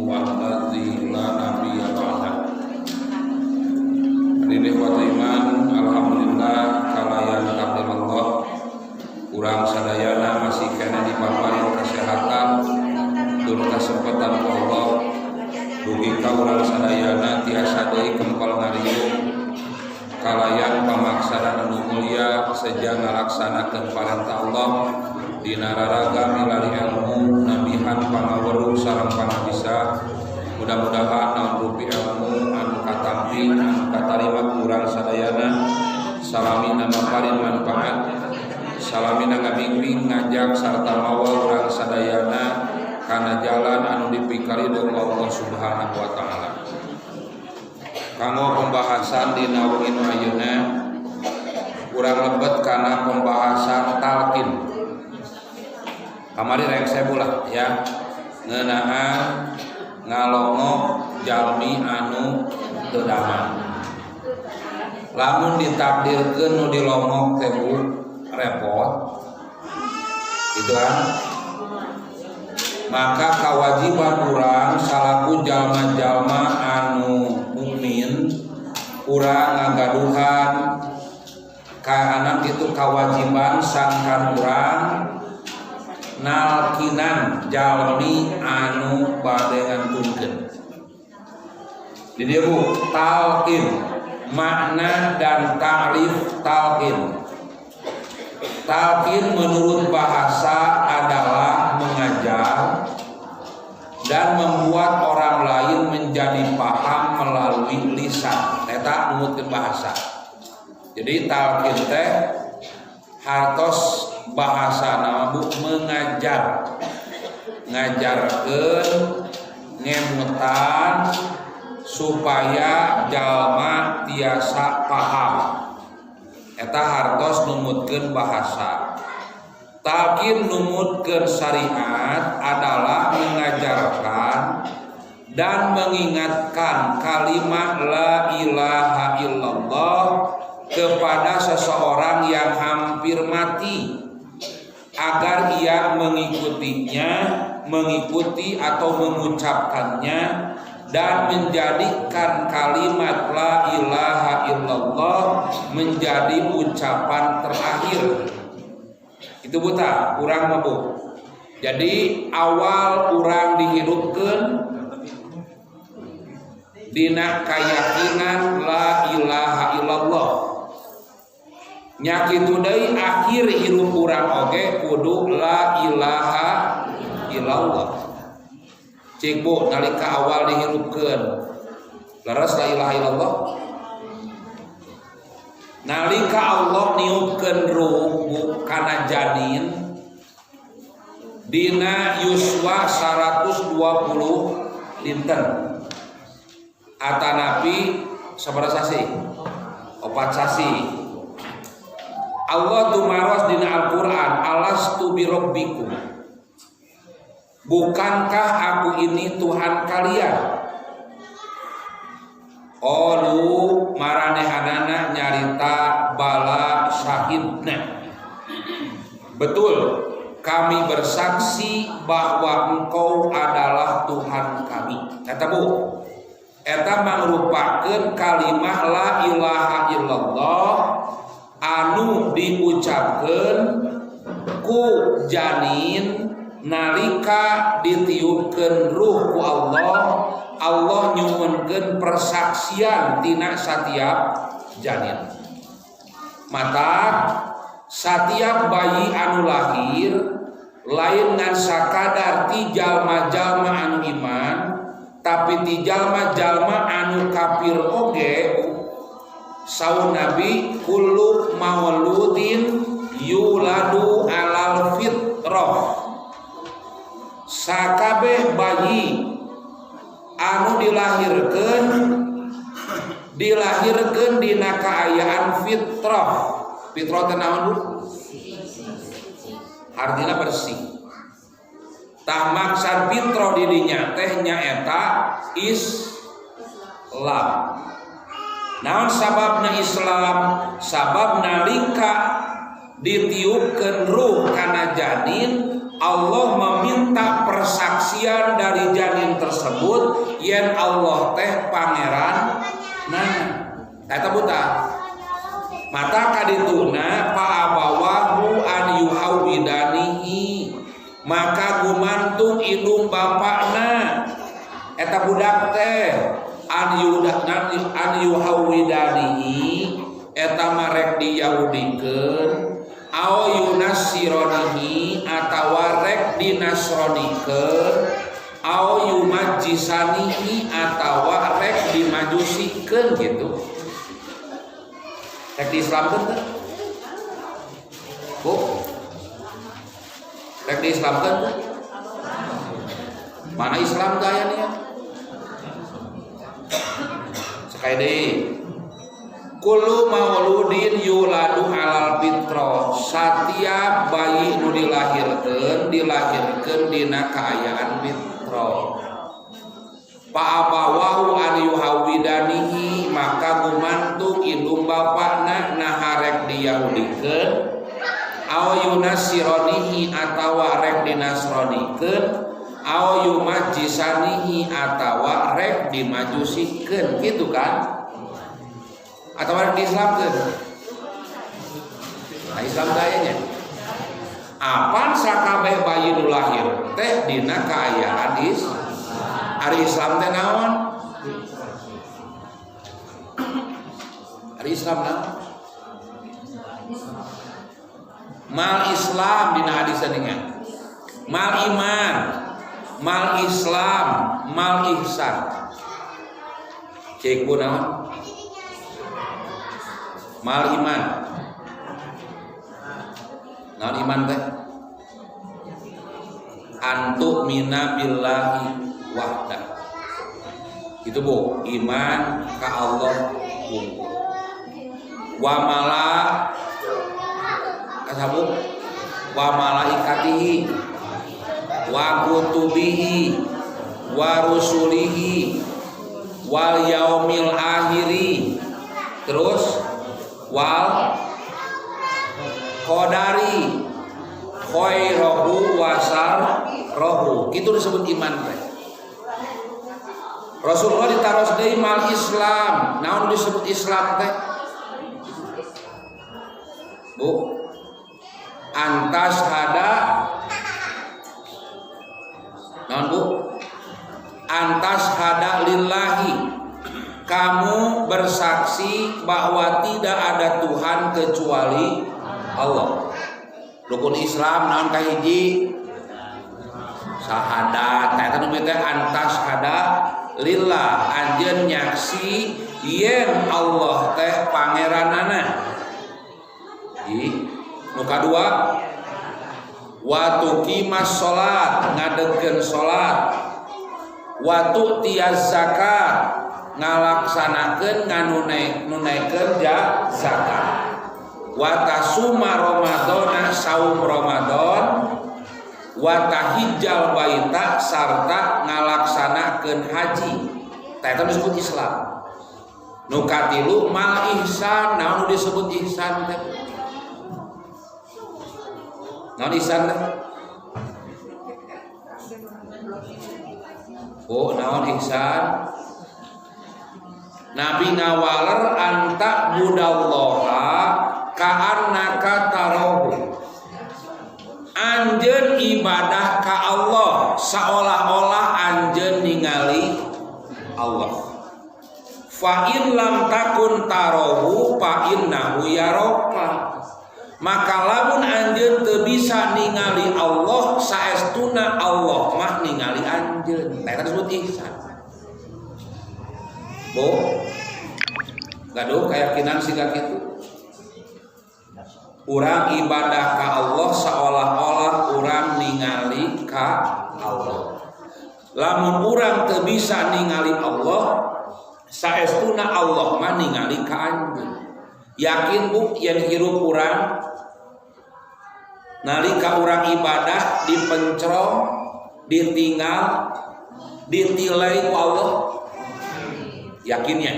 waladzi la nabiyya ba'da. Hadirin wa iman, alhamdulillah kalayan takdir Allah urang sadayana masih kena dipaparin kesehatan tur kasempatan ku Allah dugi ka urang sadayana tiasa deui kempal ngariung kalayan pamaksanan anu mulia seja ngalaksanakeun parentah Allah dina raraga milari ilmu nabihan pangaweruh sareng panabisa. Mudah-mudahan naon rupi ilmu anu katampi anu katarima urang sadayana salamina maparin manfaat salamina ngabimbing ngajak sarta mawa urang sadayana kana jalan anu dipikaridong Allah Subhanahu wa taala. Kanggo pembahasan dina wingin ayeuna urang lebet kana pembahasan talqin. Kamari rek saya bulah ya ngeunaan ngalongok jalmi anu teu daman. Lamun ditakdirkeun nu dilongok teh repot gitu kan. Maka kewajiban urang salaku jalma-jalma anu mukmin urang ngagaduhan ka anak itu kewajiban sangkan urang nalkinan jalmi anu bade ngantunkeun. Di dieu talqin makna dan ta'rif talqin. Talqin menurut bahasa adalah mengajar dan membuat orang lain menjadi paham melalui lisan. Eta numutkeun bahasa. Jadi talqin teh hartos bahasa nama mengajar, ngajarkeun ngemutan supaya jalma tiasa paham. Eta hartos numutkeun bahasa. Talqin numutkeun syariat adalah mengajarkan dan mengingatkan kalimat la ilaha illallah kepada seseorang yang hampir mati agar ia mengikutinya, mengikuti atau mengucapkannya dan menjadikan kalimat la ilaha illallah menjadi ucapan terakhir. Itu buta, urang mabuk. Jadi awal urang dihidupkeun dina keyakinan la ilaha illallah. Nya kitu deui akhir hirup urang oge kudu la ilaha illallah. Cik Bu nalika awal dihirupkeun leres la ilaha illallah. Nalika Allah niupkeun ruh kana janin dina yuswa 120 dinten atanapi sabaraha sasi? 4 sasi. Allah tumaros dina Al-Quran alastu birabbikum, bukankah aku ini Tuhan kalian? Qalu maranehanana nyarita bala syahidna, betul kami bersaksi bahwa engkau adalah Tuhan kami. Kata Bu eta mangrupakeun kalimah la ilaha illallah anu diucapkeun ku janin nalika ditiupkeun ruh ku Allah. Allah nyuwunkeun persaksian tina satiap janin. Mata satiap bayi anu lahir lain ngan sakadar ti jalma-jalma anu iman, tapi ti jalma-jalma anu kafir oge. Saun Nabi kullu mauludin yuladu alal fitrah, sakabeh bayi anu dilahirkeun dina kaayaan fitrah. Fitrah teh naon dulu? Artina bersih. Tah maksud fitrah di dinya teh nyaeta Islam. Naon sababna Islam? Sabab nalika ditiupkeun ruh kana janin Allah meminta persaksian dari janin tersebut yen Allah teh pangeran nana eta buta mata kadituna fa abawahu an yuhawidanihi maka gumantung indung bapakna eta budak teh an yuhawidanihi eta marek diyahudikeun au yunasironihi atawa rek dinasronikeun au yumajisanihi atawa rek dimajusikeun gitu rek diislamkeun teh Bu rek diislamkeun teh mana Islam gaya nih ya sekali deui kullu mauludin yuladu alal fitro satiap bayi nu dilahirkeun dina kaayaan fitro fa abawahu an yuhawidanihi maka gumantung indung bapakna naharek diyahudikeun aw yunasironihi atawa rek dinasronikeun aw yumajisanihi atawa rek dimajusikeun gitu kan atau di Islam ke? Nah, Islam gayanya. Apaan sakabeh bayi nu lahir teh dina kaayaan ari Islam teh naon? Ari Islam naon? Mal Islam dina hadis tadinya. Mal iman, mal Islam, mal ihsan. Cek naon? Mal iman naon iman teh antuk mina billahi wahda itu Bu iman ka Allah wa mala kasabu wa malaikatihi wa kutubihi wa rusulihi wal yaumil akhiri terus wal qadari khairahu wasar rohu itu disebut iman teh Rasulullah ditaros deui mal Islam naon disebut Islam teh Bu antas hada naon Bu antas hada lillahi kamu bersaksi bahwa tidak ada Tuhan kecuali Allah. Rukun Islam naon kahiji? Syahadat. Eta nu teh antas hada lillah anjeun nyaksi yen Allah teh pangeranana. Nu kadua wa tuqimas salat ngadegkeun salat wa tu'tiyaz zakat ngalaksanakeun nganunaikeun zakat wa tasuma ramadhana saum ramadan wa tahijjal baita sarta ngalaksanakeun haji eta disebut Islam nu katilu mal ihsan naon disebut ihsan teh naon ihsan teh Oh naon ihsan Nabi ngawaler anta budallaha ka'annaka tarahu anjeun ibadah ka Allah seolah-olah anjeun ningali Allah fa in lam takun tarahu fa innahu yaraka maka lamun anjeun teu bisa ningali Allah saestuna Allah mah ningali anjeun eta disebut ihsan Bu gaduh keyakinan siga kitu urang ibadah ka Allah seolah-olah urang ningali ka Allah lamun urang teu bisa ningali Allah saestuna Allah mah ningali ka anjeun yakin Bu yen hirup urang nalika urang ibadah dipencrong ditinggal ditilai ku Allah yakinnya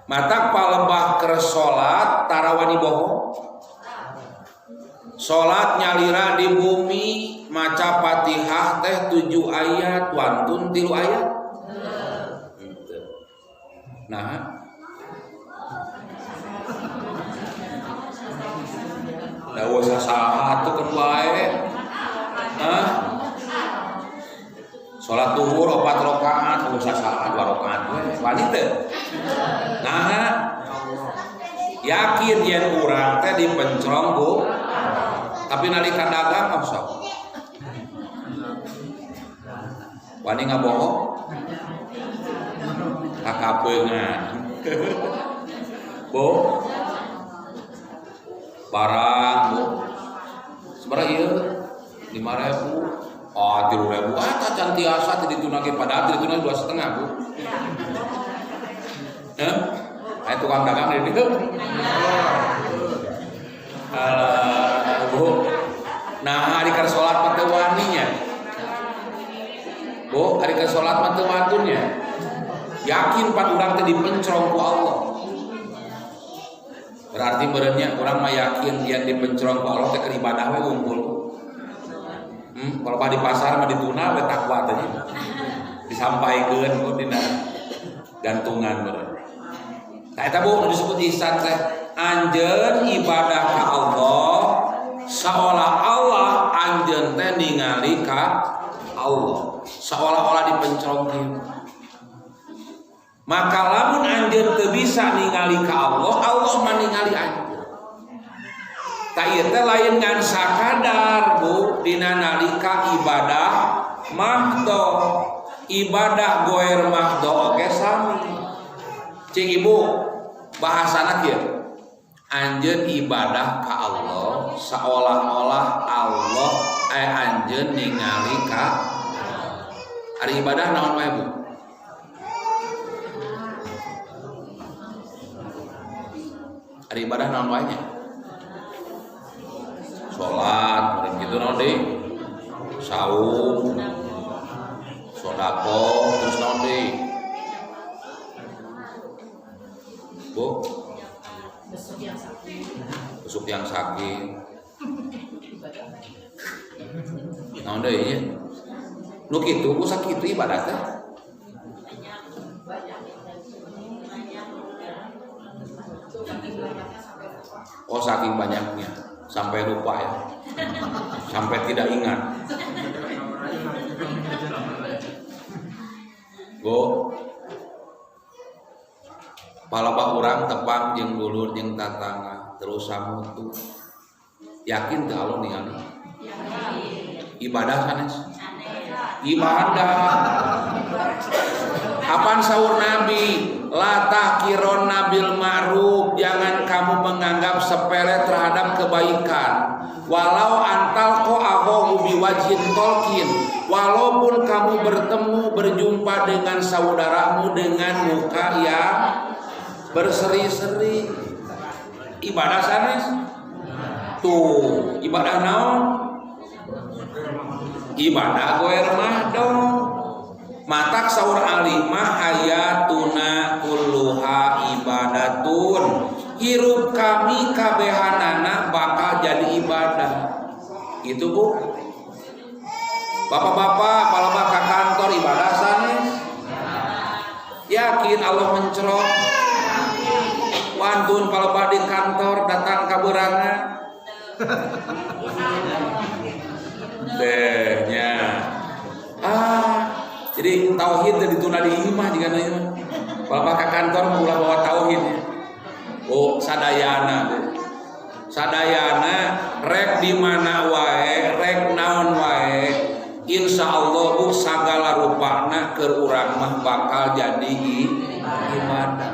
mata palebah keur salat tarawani bohong Salat nyalira di bumi maca Fatihah teh 7 ayat, wantun 3 ayat. Nah, da usah saha atuh kan bae. Salat zuhur 4 rakaat, usah saha 2 rakaat we. Wani teu? Nah, yakin yen urang teh dipencrong ku, tapi nalika dagang sok. Wani ngabohong? Kakapeungan. Bu. Barang bu. Sabaraha ieu? 5.000. Oh, 3.000. Eta can tiasa teu ditunake padahal ditunake 2,5 bu. Aya tukang dagang di dieu. Bu. Nah, ari keur salat mah teu waninya. Bu, ari keur salat mah teu watunnya. Yakin pan urang teh dipencrong ku Allah. Berarti beureunya urang mah yakin yen dipencrong ku Allah teh keur ibadah we unggul. Kalau di pasar mah dituna we takwa teh disampaikeun ku dina gantungan beureuh. Tah eta Bu disebut ihsan teh anjeun ibadah ka Allah seolah-olah anjeun teh ningali ka Allah, seolah-olah dipencrong kieu. Maka lamun anjeun teu bisa ningali ka Allah, Allah mah ningali anjeun. Ta ieu teh lain ngan sakadar Bu dina nalika ibadah mahdo. Ibadah goer mahdo oge sami. Cing Ibu bahasana kieu. Anjeun ibadah ka Allah seolah-olah Allah anjeun ningali ka. Ari ibadah naon wae Bu? Ari ibadah naon wae nya? Salat, gitu naon deui? Saum, sedekah, terus naon deui? Bu? Besuk yang sakit. Naon deui nya? Nu kitu ku sakitu ibadah teh. Oh, saking banyaknya sampai lupa ya, sampai tidak ingat. Bu, palabah urang tepang jeung dulur jeung tatangga terus samutu. Yakin teu Allah ningali? Ibadah sanes? Ibadah. Apaan sahur Nabi? La tahkiron nabil ma'ruf, jangan kamu menganggap sepele terhadap kebaikan. Walau antal ko ahohu biwajhin tolkin, walaupun kamu berjumpa dengan saudaramu dengan muka yang berseri-seri. Ibadah sanes? Tuh, ibadah naon? Ibadah goer mahdo. Matak saur alimah hayatuna kulluha ibadatun. Hirup kami kabehanana bakal jadi ibadah. Itu Bu. Bapak-bapak palabah ka kantor ibadah sanes? Yakin Allah mencrong? Wantun palabah di kantor datang kaberangan. Dehnya. Jadi tauhid teh dituna di imah jika na imah. Palabah ka kantor mah ulah bawa tauhid ya. Oh, sadayana Bu. Sadayana rek di mana wae, rek naon wae, insyaallah Bu sagala rupana keur urang mah bakal jadi ibadah.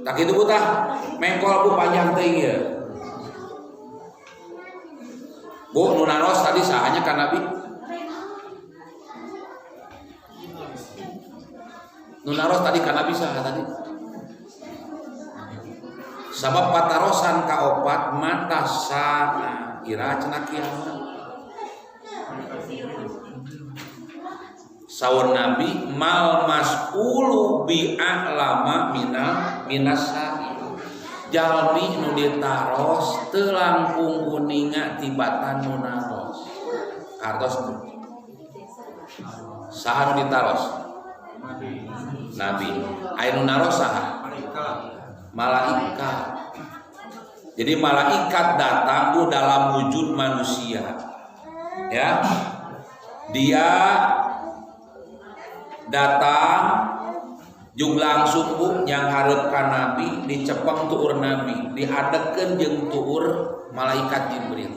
Tak kitu Bu tah. Mengkol Bu panjang teuing ya. Bu nu naros tadi sahanya ka Nabi? Nunaros tadi kana bisa tadi. Sabab patarosan kaopat mata sana ira cenah kiamat. Saur Nabi mal mas'ulu bi a'lama minasa. jalmi nu ditaros teu langkung kuninga tibatan nu naros. Artos saha nu ditaros? Nabi. Aya nu naros saha? Malaikat. Jadi malaikat datang dalam wujud manusia. Ya. Dia datang jumlah suku yang harapkan Nabi dicepeng tuur Nabi diadekeun jeung tuur malaikat Jibril.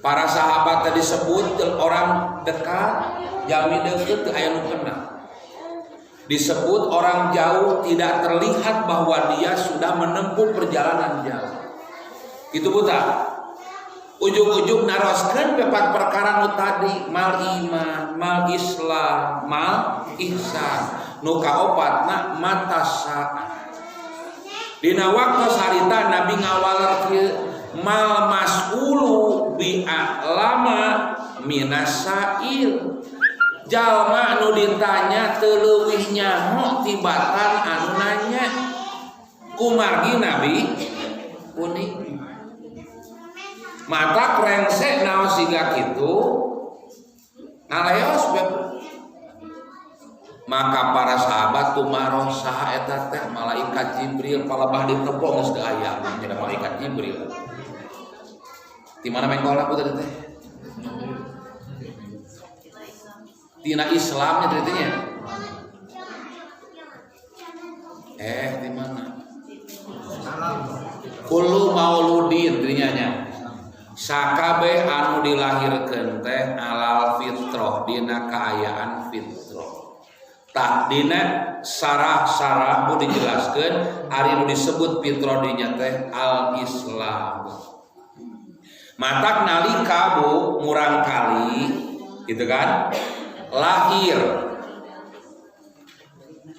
Para sahabat tadi disebut orang dekat, jalmi deukeut teu aya nu kenal. Disebut orang jauh tidak terlihat bahwa dia sudah menempuh perjalanan jauh. Itu buta. Ujung-ujung naroskeun pepat perkara nu tadi, mal iman, mal Islam, mal ihsan. Nu kaopatna mata saat. Dina waktu sarita Nabi ngawalerkeun mal mas'ulu bi a'lama minasail. Jalma nu ditanya teu leuwih nyaho tibatan anu nanya. Kumargi Nabi unik. Mata krengsek naos siga kitu ngaleos beb. Maka para sahabat tumaroh saha eta teh malaikat Jibril palebah ditepong geus teu aya nya malaikat Jibril. Di mana mengkola ku teh? Tina Islamnya ceritanya. Di mana? Kullu mauludin dirinya. Sakabeh anu dilahirkeun teh alal fitrah dina kaayaan fitrah. Tah dina sarah-sarah nu dijelaskeun ari nu disebut fitrah dinya teh al-Islam. Matak nalika bu murang kali gitu kan lahir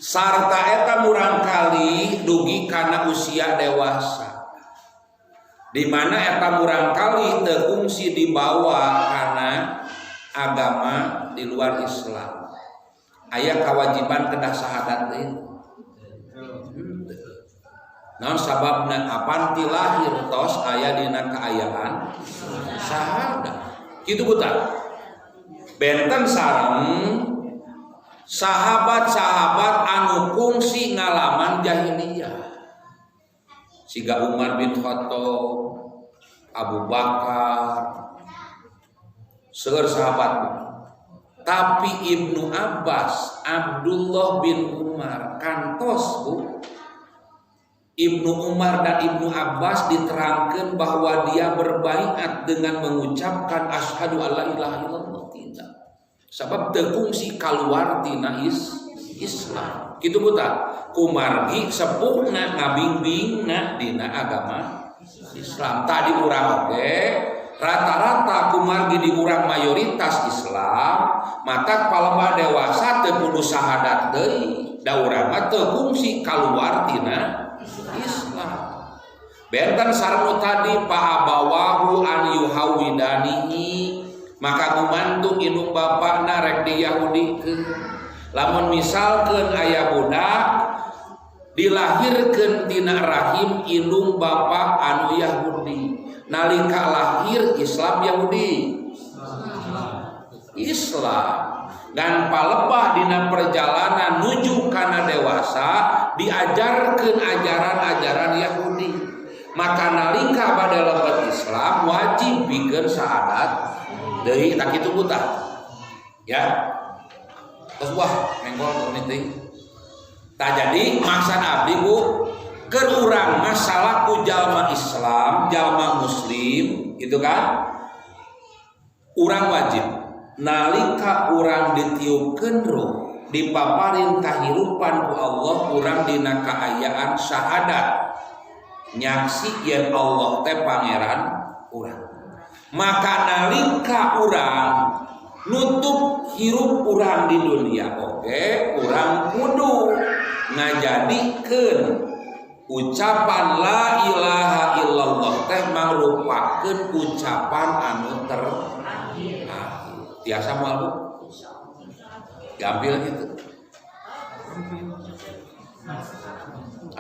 sarta eta murang kali dugi kana usia dewasa. Di mana eta murang kali teu kungsi dibawa karena agama di luar Islam. Aya kewajiban kedah syahadat deui. Naon sababna apanti lahir tos aya dina kaayaan syahadat. Kitu buta. Benten sareng sahabat-sahabat anu kungsi ngalaman jahiliyah. Siga Umar bin Khattab, Abu Bakar, seueur sahabat. Tapi Ibnu Abbas, Abdullah bin Umar kantos bu. Ibnu Umar dan Ibnu Abbas diterangkan bahwa dia berbaiat dengan mengucapkan asyhadu alla ilaha illallah tidak. Sebab teu kungsi kaluar tina Islam. Kitu buta. Kumargi sepuhna ngabimbingna dina agama Islam. Tadi urang oge rata-rata kumargi di urang mayoritas Islam, mata palebah dewasa teu kudu syahadat deui. Da urang mah teu kungsi kaluar tina Islam. Benten sareng tadi pa abawahu an yuhawidanihi, maka gumantung indung bapakna rek di Yahudikeun. Lamun misalkeun aya budak dilahirkeun tina rahim indung bapak anu Yahudi, nalika lahir Islam Yahudi Islam, dan palebah dina perjalanan nuju kana dewasa diajarkeun ajaran-ajaran Yahudi. Maka nalika bade lebet Islam wajib pikeun syahadat deui tak kitu buta. Ya. Terus wah menggol komite. Tak jadi maksud abdi bu keur urang masalah ku jalma Islam, jalma muslim itu kan urang wajib nalika urang ditiupkeun ruh dipaparin kahirupan ku Allah urang dina kaayaan syahadat nyaksi yen Allah teh pangeran urang. Maka nalika urang nutup hirup urang di dunia oke, urang kudu ngajadikeun ucapan la ilaha illallah teh mangrupakeun ucapan anu terakhir. Tiasa malu gampil gitu.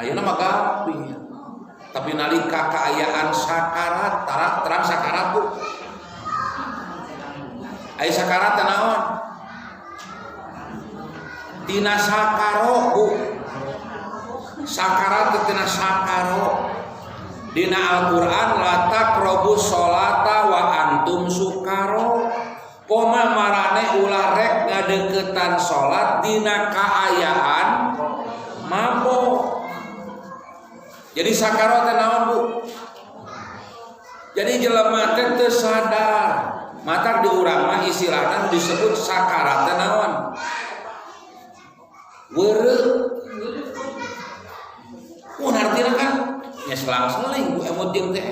ayeuna mah gampil. Tapi nalika kaayaan sakarat, terang sakarat tuh. Aya sakarat teh naon? Tina sakaro bu. Sakarat teh tina sakaro. Dina Al-Qur'an la taqrabus sholata wa antum sukaro. Koma marane ulah rek ngadeukeutan salat dina kaayaan mabok. Jadi sakaro teh naon bu? Jadi jelema teh teu sadar. Matak di urang mah istilahna disebut sakarat teh naon? Weureu. Mun artina kan nya selang-seling bu emot jeung teh.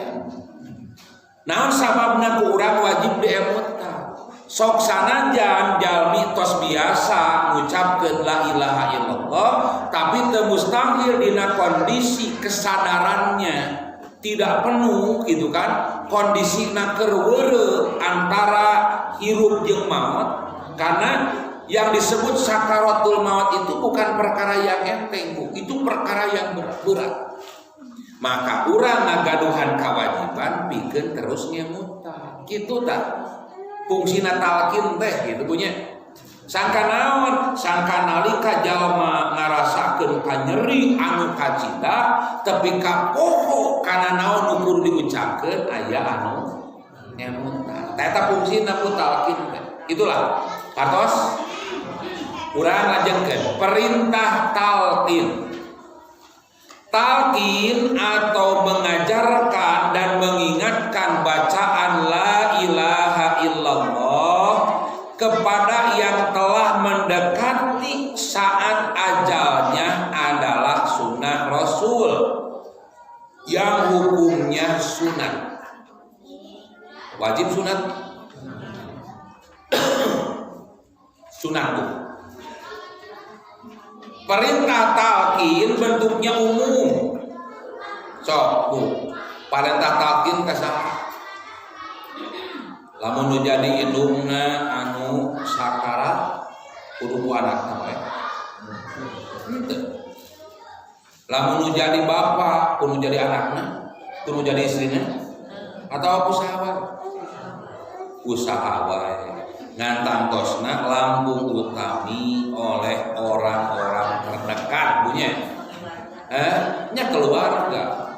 Naon sababna ku urang wajib diemotkan? Sok sanajan jalmi tos biasa ngucapkeun la ilaha illallah tapi teu mustahil dina kondisi kesadarannya tidak penuh gitu kan, kondisina keur weureu antara hirup jeung maut. Karena yang disebut sakaratul maut itu bukan perkara yang enteng bu, itu perkara yang berat. Maka urang ngagaduhan kewajiban pikeun terus nyemutan kitu tah fungsina talqin teh gitu punya. Sangka naon? Sangka nalika jalma ngarasakeun kanyeri anu kacida tepi ka poho kana naon nu kudu diucapkeun aya anu nyemutan. Eta fungsina ku talqin teh. Itulah kartos urang lajengkeun perintah talqin. Talqin atau mengajarkan dan mengingatkan bacaan la ilaha illallah kepada yang telah mendekati saat ajalnya adalah sunnah Rasul yang hukumnya sunat. Wajib sunat. Sunat tuh. Perintah talqin bentuknya umum. Sok bu, perintah talqin kasaha? Lamun nu jadi indungna anu sakarat kudu ku anakna we. Henteu. Lamun nu jadi bapak kudu jadi anakna, kudu jadi istrina atau usaha wae. Usaha wae. Ngantantosna lambung utami oleh orang-orang terdekat punya nya keluarga.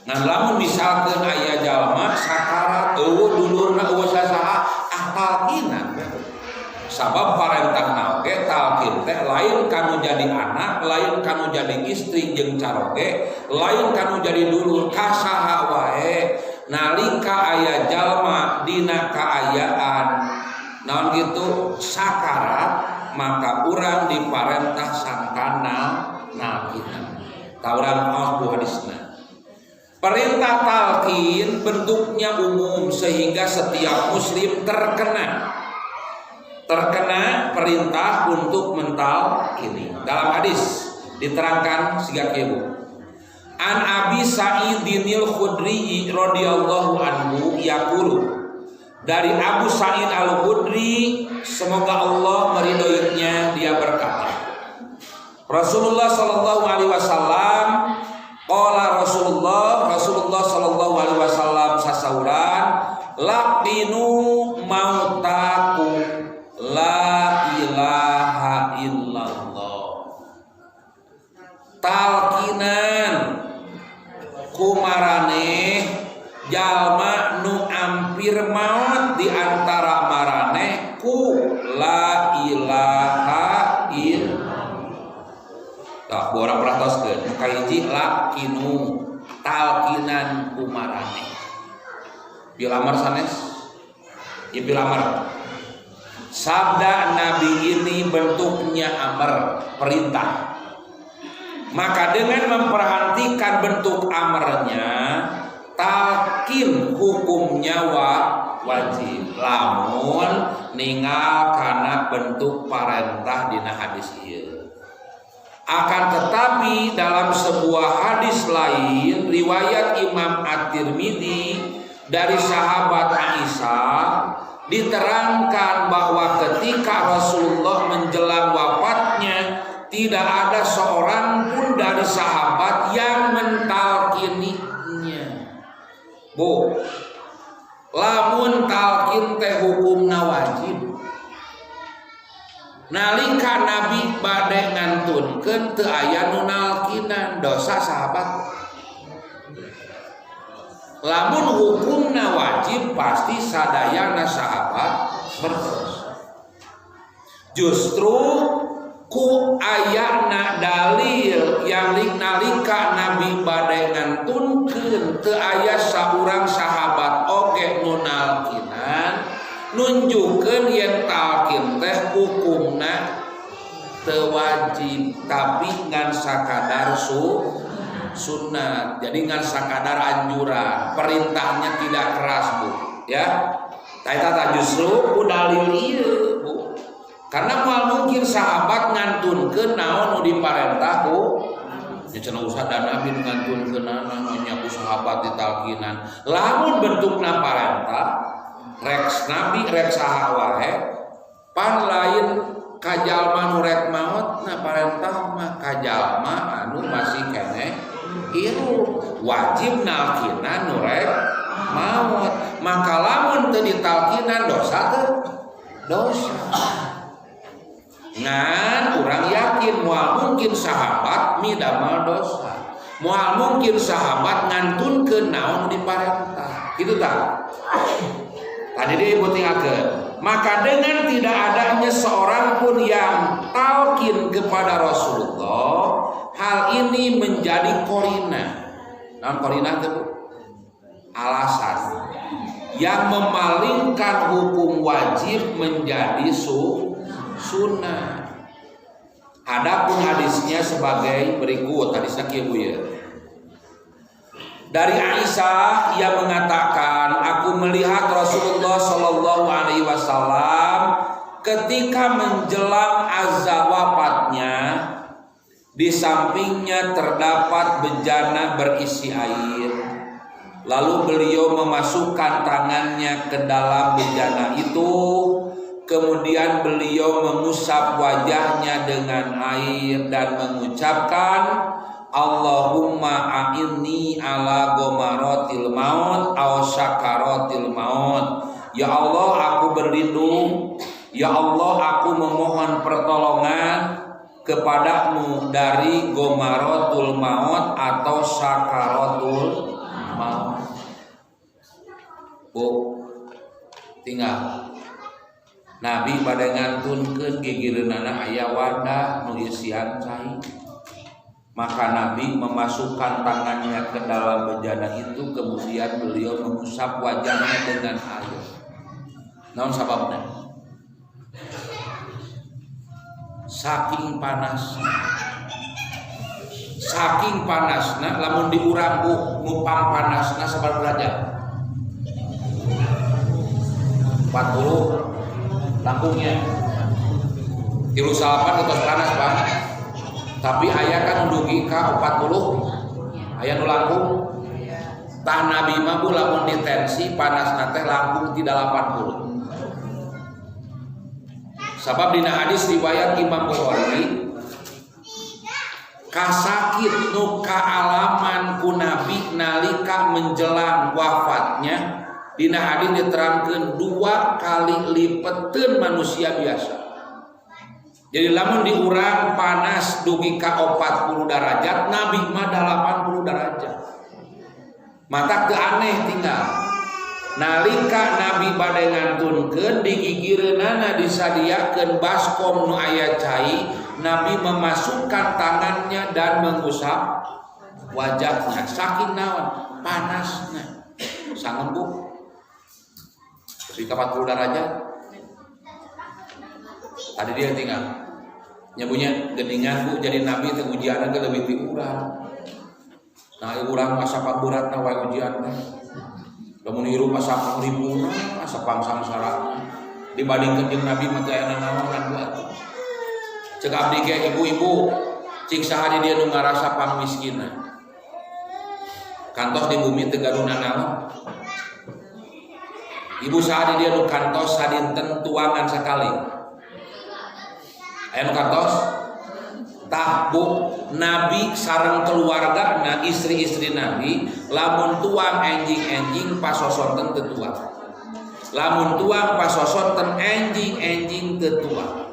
Nah lamun misalkeun aya jalma sakarat eueuh dulurna eueuh sasaha talqinan sabab parentahna oge talqin teh lain kanu jadi anak, lain kanu jadi istri jeung caroge, lain kanu jadi dulur kasaha wae nalika aya jalma dina kaayaan naon gitu sakarat maka urang diparentah sangkana nalkina. Taurang aus bu hadisna. Perintah talqin bentuknya umum sehingga setiap muslim terkena perintah untuk mentalqini. Dalam hadis diterangkan siga kieu. An Abi Sa'idil Khudri radhiyallahu anhu yaqulu, dari Abu Sa'id Al-Khudri semoga Allah meridhoinya, dia berkata Rasulullah sallallahu alaihi wasallam qala Rasulullah sallallahu alaihi wasallam sasauran laqinu mautaku la ilaha illallah. Talqinan kumaraneh jalma nu ampir maut di antara maraneh ku la ilaha illallah. Tak borang perhatoskeun nu kahiji laqinu talqinan kumaraneh. Bilamar sanes. Ieu bilamar. Sabda Nabi ini bentuknya amr, perintah. Maka dengan memperhatikan bentuk amarnya, talqin hukumnya wajib. Lamun ningal kana bentuk perintah dina hadis ieu. Akan tetapi dalam sebuah hadis lain riwayat Imam At-Tirmidzi dari sahabat Aisyah diterangkan bahwa ketika Rasulullah menjelang wafatnya tidak ada seorang pun dari dari sahabat yang mentalkininya. Bu, lamun talkin teh hukumna wajib. Nalika Nabi bade ngantunkeun teu aya nu nalkinan, dosa sahabat. Lamun hukumna wajib pasti sadayana sahabat berdosa. Justru ku ayana dalil yang nalika Nabi bade ngantunkeun teu aya saurang sahabat oge nu nalkinan nunjukkeun yen talkin teh hukumna teu wajib tapi ngan sakadar sunnah. Jadi ngan sakadar anjuran, perintahnya tidak keras, Bu, ya. Eta justru ku dalil ieu, Bu. Karena moal mungkin sahabat ngantunkeun naon nu diparentah ku nya cenah usah dan Nabi ngantunkeun nya ku sahabat ditalkinan. Lamun bentukna parentah rek Nabi rek saha wae pan lain kajalma nu rek maot na parentah mah kajalma anu masih keneh ieu wajib nalkinan nu rek maot. Maka lamun teu ditalkinan dosa teu dosa. Ngan urang yakin moal mungkin sahabat midamel dosa, moal mungkin sahabat ngantunkeun naon diparentah kitu tah. Tadi dia tinggalkan. Maka dengan tidak adanya seorang pun yang talkin kepada Rasulullah, hal ini menjadi korina. Nah, korina itu alasan yang memalingkan hukum wajib menjadi sunnah. Adapun hadisnya sebagai berikut. Hadisnya kieu ya. Dari Aisyah yang mengatakan, aku melihat Rasulullah Shallallahu Alaihi Wasallam ketika menjelang azab wafatnya, di sampingnya terdapat bejana berisi air. Lalu beliau memasukkan tangannya ke dalam bejana itu, kemudian beliau mengusap wajahnya dengan air dan mengucapkan, Allahumma a'inni ala gomaratil maut aw syakaratil maut. Ya Allah, aku berlindung. Ya Allah, aku memohon pertolongan kepadamu dari gomaratul maut atau syakaratul maut. Bu, tinggal Nabi pada ngantunkeun gigireunana aya wadah nu isian cai. Maka Nabi memasukkan tangannya ke dalam bejana itu, kemudian beliau mengusap wajahnya dengan air. Naon sababna? Saking panasna, lamun diurang Bu, ngupang panasna sabar derajat 40 langkungnya 38 geus panas Pak. Tapi aya kan dugi ka 40 aya nu langkung. Tah Nabi mah lamun ditensi panasna teh langkung tidak 80. Sabab dina hadis riwayat Imam Bukhari kasakit nu kaalaman ku Nabi nalika menjelang wafatnya, dina hadis diterangkeun 2 kali lipeteun manusia biasa. Jadi lamun diurang panas dugi ka 40 derajat, Nabi mah 80 derajat. Mata teu aneh tinggal. Nalika Nabi bade ngantunkeun di gigireunana disadiakeun baskom nu aya cai, Nabi memasukkan tangannya dan mengusap wajahnya. Saking naon? Panasnya. Sangen Bu. Dugi ka 40 derajat. Tadi dia tinggal nyabunya geningan Bu, jadi Nabi teh ujianna ge leuwih ti urang. Nah, urang masa paburatna wae ujian teh. Lamun hirup masa ribuna, asa pangsang sarak. Dibandingkeun jeung Nabi mah teh aya naon Bu atuh. Ceuk abdi ge ibu-ibu, cing saha di dieu nu ngarasa pangmiskinna. Kantos di bumi teu gaduna naon. Ibu saha di dieu nu kantos sadinten tuangan sakali. Aya nu kantos tahbu Nabi sareng keluargana istri-istri Nabi lamun tuang enjing-enjing pasosonten tetua, lamun tuang pasosonten enjing-enjing tetua.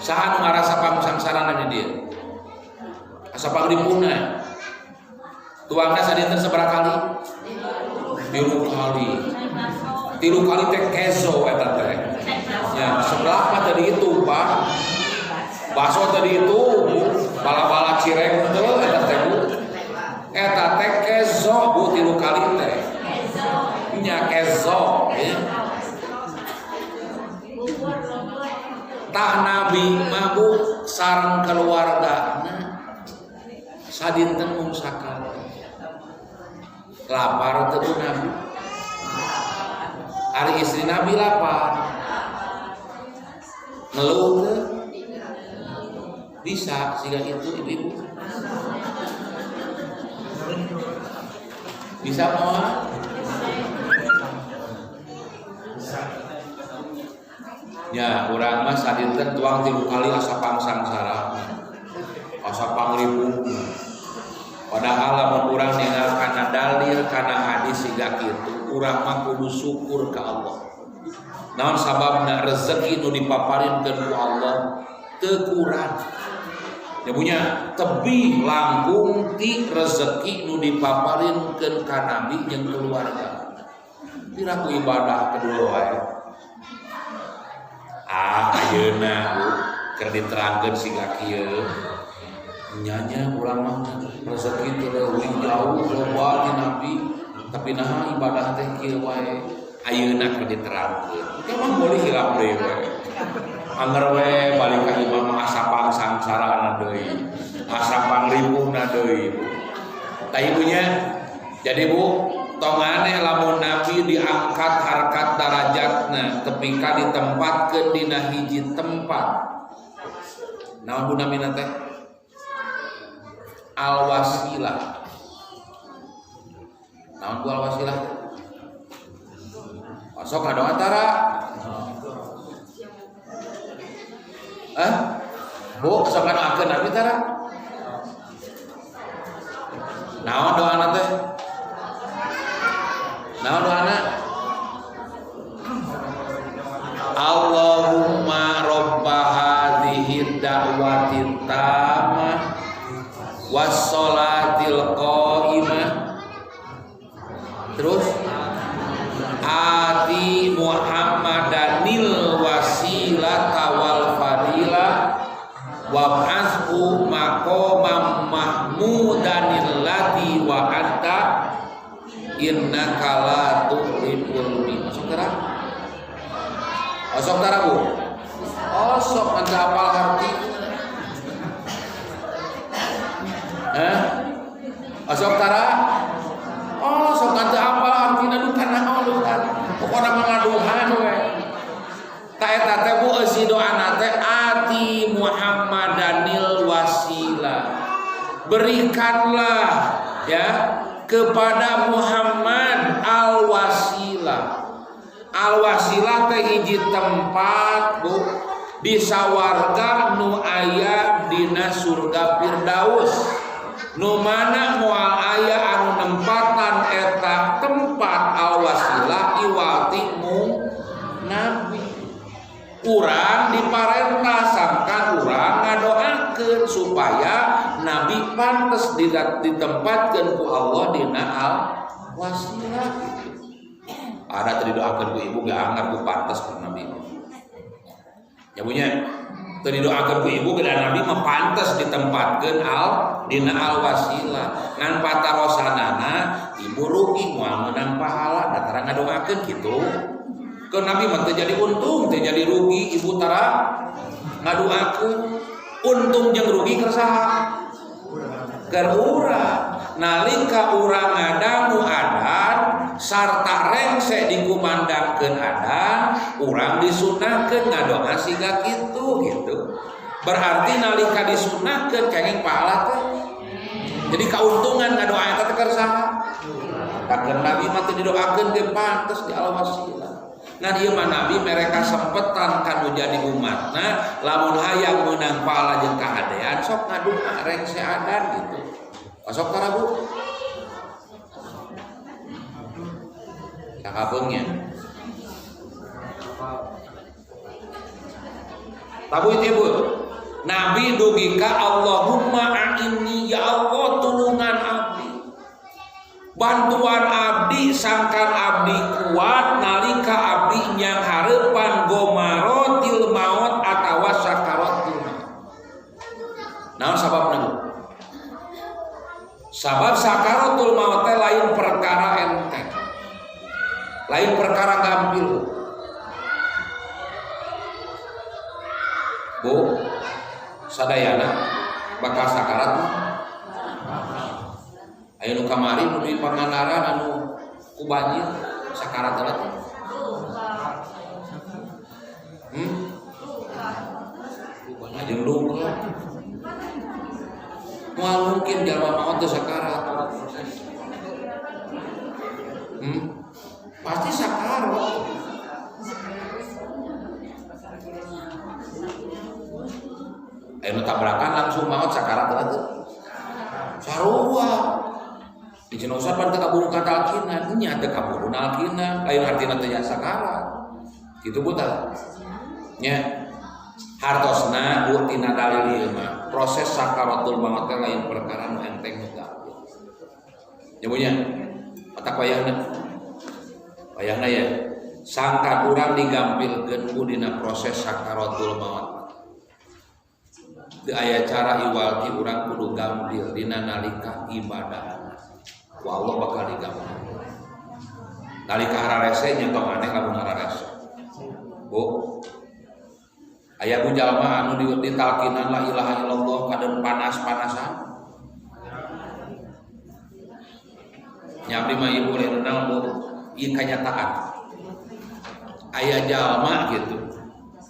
Saha nu ngarasa pangsangsarana di dieu? Asa pangripuna. Tuangna sadinten sabaraha kali? 3 kali. 3 kali teh keso eta teh. Ya, sebelah mah tadi itu, Pak. Bakso tadi itu bala-bala cireng betul eta teh Bu. Eta teh keso Bu 3 kali teh. Nya keso ya. Tah Nabi mah Bu sareng keluarga sadinten mung sakali. Lapar teu Nabi. Ari istri Nabi lapar. Ngeluh teu? Bisa siga itu ibu-ibu. Bisa moal? Ya, urang mah sadinten tuang 3 kali asa pangsangsara. Asa pangribung. Padahal lamun urang ningali kana dalil kana hadis siga kitu, urang mah kudu syukur ka Allah. Naon sababna rezeki nu dipaparinkeun ku Allah teu kurang. Ya punya tebih langkung ti rezeki nu dipaparinkeun ka Nabi jeung keluarga. Piraku ibadah kedua wae. Ayeuna Bu keur diterangkeun siga kieu. Nyanya urang mah rezeki teh leuwih jauh loba ti Nabi, tapi nah ibadah teh kieu wae. Ayeuna keur diterangkeun. Teh mah boleh hilap deui wae. Anger we balik ka imam asa pangsangsarana deui. Asa pangripuna deui. Tah ibunya jadi Bu, tong aneh lamun Nabi diangkat harkat darajatna tepika ditempatkeun dina hiji tempat. Naon Bu namina teh? Al-wasilah. Naon Bu al-wasilah? Masuk ada antara. Bu, sok akeun Nabi tara. Naon doana teh? Naon doana? Allahumma robba hadhihi da'watit tamah wassolatil qaimah. Terus ati Muhammadanil wasilata wal fadilah wab'ashu maqamam mahmudanil ladzi wa'adta innaka la tuhlibul mi'ad. Osok tara Bu. Osok anta hafal arti. Osok tara. Osok anta hafal artina nu kana naon kan. Pokona mangaduhan we. Ta eta teh Bu eusi doana teh ati Muhammadanil wasilah. Berikanlah ya kepada Muhammad al-wasilah. Al-wasilah teh hiji tempat Bu di sawarga nu aya dina surga Firdaus. Nu mana moal aya anu nempatan eta tempat al-wasilah iwati mu Nabi. Urang diparentah sangkan urang ngadoakeun supaya Nabi pantes ditempatkeun ku Allah dina al-wasilah. Ada tadi doakeun ku ibu gak anggar ku pantes ku Nabi. Ya punya tadi doakeun ku ibu gak Nabi mah pantes ditempatkeun dina al-wasilah. Ngan patarosanana ibu rugi moal meunang pahala da tara ngadoakeun kitu. Ke Nabi mah teu jadi untung, teu jadi rugi ibu tara ngadoakeun. Untung jeung rugi keur saha? Keur urang. Nalika urang ngadangu adan sarta rengse dikumandangkeun adan, urang disunahkeun ngadoa siga kitu gitu. Berarti nalika disunahkeun kenging pahala teh. Jadi kauntungan ngadoa eta teh keur saha? Pakeun Nabi mah teu didoakeun ge pantes di al-wasilah. ngan ieu mah nabi mereka sempetan kanu jadi umatna lamun hayang meunang pahala jeung kahadean sok ngadua rek seadan gitu. Sok tarabu. Sakabeungnya. Tabu itu Nabi dugi ka Allahumma a'inni ya Allah tulungan abdi. Bantuan abdi sangkan abdi kuat nalika abdi nyang hareupan gomarotil maut atawa sakaratul maut. Naon sababna? Sabab sakaratul maut teh lain perkara enteng. Lain perkara gampil. Bu, sadayana bakal sakarat mah. Aya nu kamari nu di Pangandaran anu ku banjir sakarat teh. Ajeng luka. Moal mungkin jalma maot teh sakarat. Pasti sakarat. Anu tabrakan langsung maot sakarat teh. Sarua. Di cenah usah pan teu kaburu katalkinan, nya teu kaburu nalkinan, lain artina teh sakarat. Kitu buta. Nya hartosna bu tina dalil mah proses sakaratul maut teh lain perkara nu enteng nu gampil. Nyamunya otak wayahna. Wayahna ya sangka urang digampilkeun ku dina proses sakaratul maut. Teu aya cara iwal ki urang kudu gampil dina nalika ibadah. Ku Allah bakal digampil. Nalika hararese nya tong aneh lamun hararese. Bu. Aya ku jalma anu ditalkinan la ilaha illallah kaden panas-panasan. Nya abdi mah ibu renal bu ieu kanyataan. Aya jalma gitu.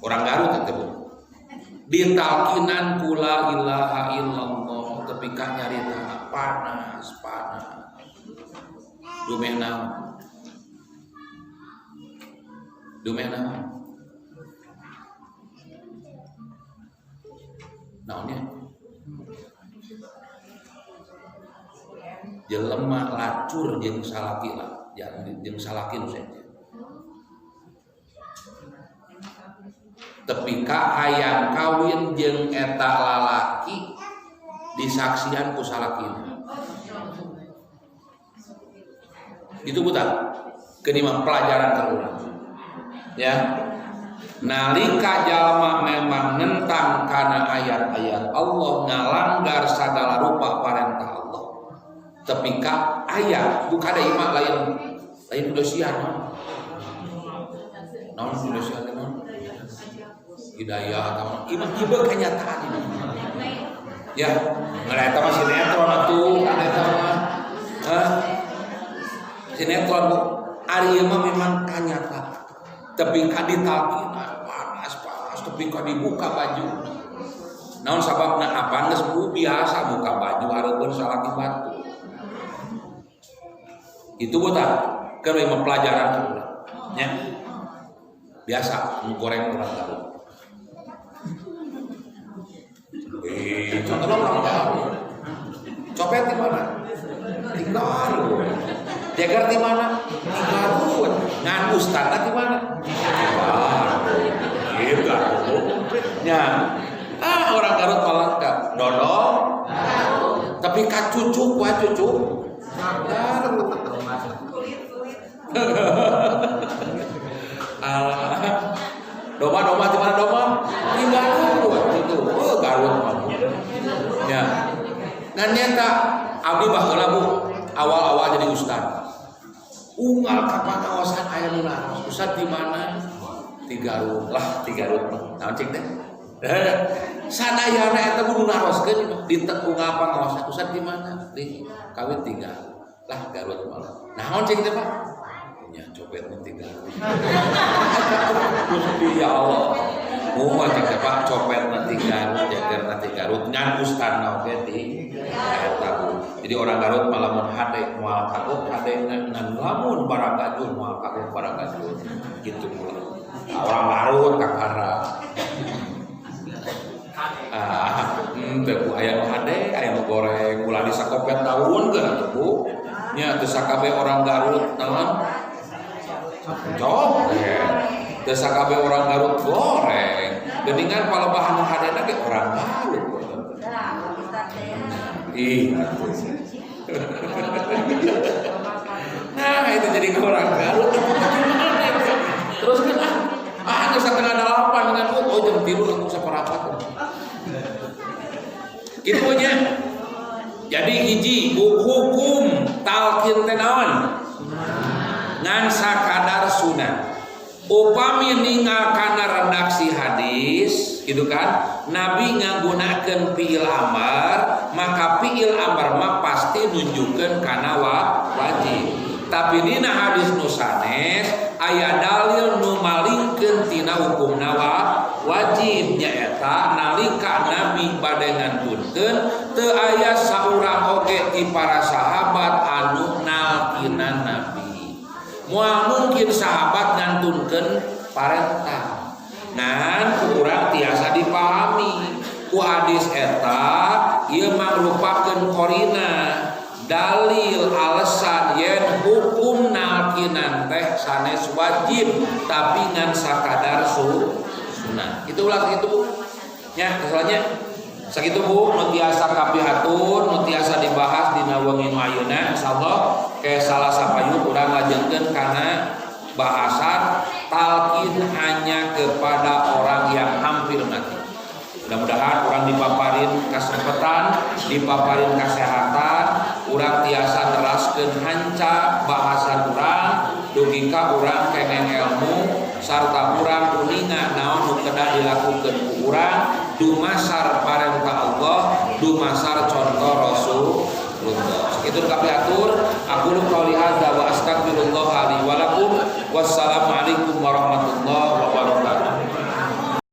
Orang Garut teh bu. Ditalkinan kula ilaha illallah tapi ka nyarita panas. Dumena naonnya jelema lacur jeung salaki lah jeung salaki nu saja tepi ka hayang kawin jeung eta lalaki disaksian ku salakina. Itu buta kenima pelajaran terurang ya nalika jalma memang nentang kana ayat-ayat Allah ngalanggar sagala rupa parentah Allah tapi ka ayat bukan ada iman lain dosia non dosia non hidayah atau iman iba kenyataan ini ya ngaleta mah sinetron atuh ngaleta mah sinetron ari mah memang kanyata tapi ka ditalkinan panas tapi ka dibuka baju naon sababna apa geus biasa buka baju hareupeun salaki batu itu buta keur mah pelajaran nya biasa goreng urang Garut contohna urang Garut copet di mana di Garut jagar di mana di Garut ngan ustadna di mana di Garut nya orang Garut malangka dodol tapi ka cucuk wae cucuk Garut Doma di mana doma di Garut itu Garut ya ngan nyata abdi baheula bu awal-awal jadi ustad unggal ka pangaosan aya nu naros ustad di mana di Garut lah di Garut naon cik teh sadayana eta kudu naroskeun di unggal pangaosan ustad di mana di kawin di Garut lah Garut malah naon cik teh Pak nya copet nanti Garut Gusti ya Allah mual cik teh Pak copet nanti Garut jagar nanti Garut ngan ustadna oge di eta Jadi orang Garut malamun hade moal kagok hade nan lamun barang gajul moal kagok barang gajul gitu pula. Orang Garut kakara. Teu aya nu hade, aya nu goreng, ulah disakopet daun geus atuh Bu. Nya teu sakabe orang Garut naon? Cok. Teu sakabe orang Garut goreng. Geuningan palebahan nu hadena ge orang Garut. Ih, nah itu jadi orang Garut. Terus kan geus 7:30 dengan jam 3 langsung saparapat. Kitu nya. Jadi hiji hukum talqin teh naon? Ngan sakadar sunah. Upami ninggalkan redaksi hadis gitu kan, Nabi nggunakeun fiil amar, maka fiil amar mah pasti nunjukkeun kana wajib. Tapi dina hadis nu sanes aya dalil nu malingkeun tina hukumna wajib nyaeta nalika Nabi bade ngantunkeun teu aya saurang oge ti para sahabat anu nalkinan Nabi. Moal mungkin sahabat ngantunkeun parentah ngan urang tiasa dipahami ku hadis eta ieu mangrupakeun qorina dalil alasan yen hukum nalkinan teh sanes wajib tapi ngan sakadar sunah. Itu ulah kitu nya soalnya sakitu Bu nu tiasa kapihatun nu tiasa dibahas dina wengi nu ayeuna insyaallah ke salah sapayu urang ngajengkeun kana bahasan talqin hanya kepada orang yang hampir mati. Mudah-mudahan orang dipaparin kesempatan, dipaparin kesehatan, urang tiasa teraskeun hanca bahasan urang dugi ka urang keneng ilmu sarta urang kuningan naon nu kedah dilakukeun ku urang dumasar parentah Allah, dumasar contoh Rasulullah. Sekitu kapiatur, aku qouli hadza wa astaghfirullah li wa lakum. Wassalamualaikum warahmatullahi